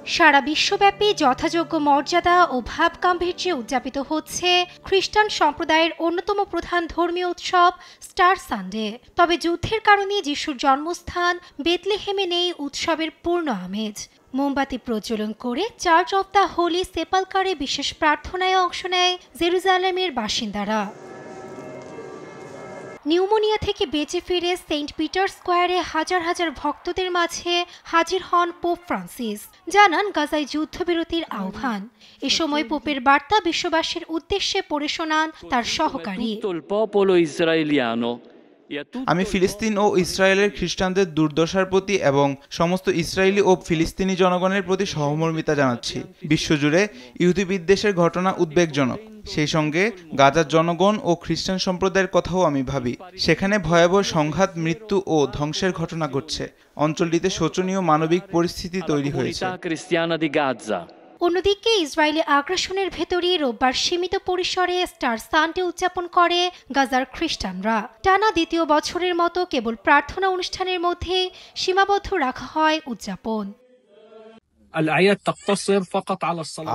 সারা বিশ্বব্যাপী যথাযোগ্য মর্যাদা ও ভাবগাম্ভীর্যে উদযাপিত হচ্ছে খ্রিস্টান সম্প্রদায়ের অন্যতম প্রধান ধর্মীয় উৎসব স্টার সানডে। তবে যুদ্ধের কারণে যিশুর জন্মস্থান বেথলেহেমে নেই উৎসবের পূর্ণ আমেজ। মোমবাতি প্রজ্বলন করে চার্চ অব দ্য হোলি সেপালকারে বিশেষ প্রার্থনায় অংশ নেয় জেরুজালেমের বাসিন্দারা। নিউমোনিয়া থেকে বেঁচে ফিরে সেন্ট পিটার স্কোয়ারে হাজার হাজার ভক্তদের মাঝে হাজির হন পোপ ফ্রান্সিস, জানান গাজায় যুদ্ধবিরতির আহ্বান। এ সময় পোপের বার্তা বিশ্ববাসীর উদ্দেশ্যে পড়ে শোনান তার সহকারী। আমি ফিলিস্তিন ও ইসরায়েলের খ্রিস্টানদের দুর্দশার প্রতি এবং সমস্ত ইসরায়েলি ও ফিলিস্তিনি জনগণের প্রতি সহমর্মিতা জানাচ্ছি। বিশ্বজুড়ে ইহুদি বিদ্বেষের ঘটনা উদ্বেগজনক। সেই সঙ্গে গাজার জনগণ ও খ্রিস্টান সম্প্রদায়ের কথাও আমি ভাবি। সেখানে ভয়াবহ সংঘাত, মৃত্যু ও ধ্বংসের ঘটনা ঘটছে। অঞ্চলটিতে শোচনীয় মানবিক পরিস্থিতি তৈরি হয়েছে। অন্যদিকে ইসরায়েলি আগ্রাসনের ভেতরই রোববার সীমিত পরিসরে স্টার সানডে উদযাপন করে গাজার খ্রিস্টানরা। টানা দ্বিতীয় বছরের মতো কেবল প্রার্থনা অনুষ্ঠানের মধ্যে সীমাবদ্ধ রাখা হয় উদযাপন।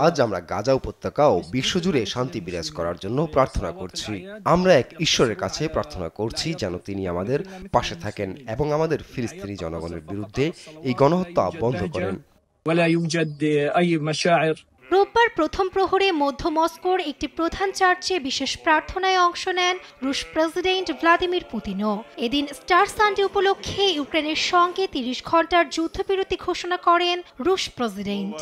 আজ আমরা গাজা উপত্যকা ও বিশ্বজুড়ে শান্তি বিরাজ করার জন্য প্রার্থনা করছি। আমরা এক ঈশ্বরের কাছে প্রার্থনা করছি যেন তিনি আমাদের পাশে থাকেন এবং আমাদের ফিলিস্তিনি জনগণের বিরুদ্ধে এই গণহত্যা বন্ধ করেন। রোববার প্রথম প্রহরে মধ্য মস্কোর একটি প্রধান চার্চে বিশেষ প্রার্থনায় অংশ নেন রুশ প্রেসিডেন্ট ভ্লাদিমির পুতিনও। এদিন স্টার সানডে উপলক্ষে ইউক্রেনের সঙ্গে 30 ঘন্টার যুদ্ধবিরতি ঘোষণা করেন রুশ প্রেসিডেন্ট।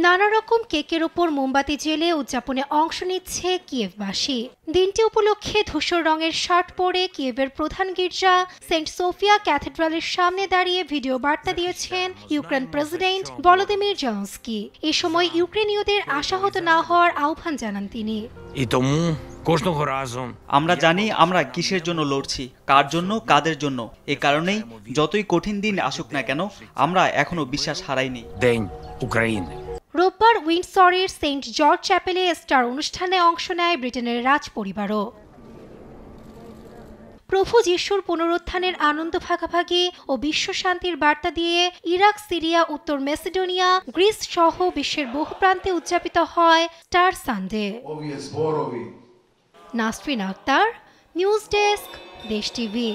নানা রকম কেকের ওপর মোমবাতি জ্বেলে উদযাপনে অংশ নিচ্ছে কিয়েভবাসী। দিনটি উপলক্ষে ধূসর রঙের শার্ট পরে কিয়েভের প্রধান গির্জা সেন্ট সোফিয়া ক্যাথেড্রালের সামনে দাঁড়িয়ে ভিডিও বার্তা দিয়েছেন ইউক্রেন প্রেসিডেন্ট ভলোদিমির জেলেনস্কি। এ সময় ইউক্রেনীয়দের আশাহত না হওয়ার আহ্বান জানান তিনি। আমরা জানি আমরা কিসের জন্য লড়ছি, কার জন্য, কাদের জন্য। এ কারণেই যতই কঠিন দিন আসুক না কেন, আমরা এখনো বিশ্বাস হারাইনি। রোববার উইন্ডসরের সেন্ট জর্জ চ্যাপেলে স্টার অনুষ্ঠানে অংশ নেয় ব্রিটেনের রাজ পরিবারও। প্রভু যিশুর পুনরুত্থানের আনন্দ ভাগাভাগি ও বিশ্ব শান্তির বার্তা দিয়ে ইরাক, সিরিয়া, উত্তর মেসিডোনিয়া, গ্রিস সহ বিশ্বের বহু প্রান্তে উদযাপিত হয় Easter Sunday. Nasrin Akhtar, news desk, Desh TV.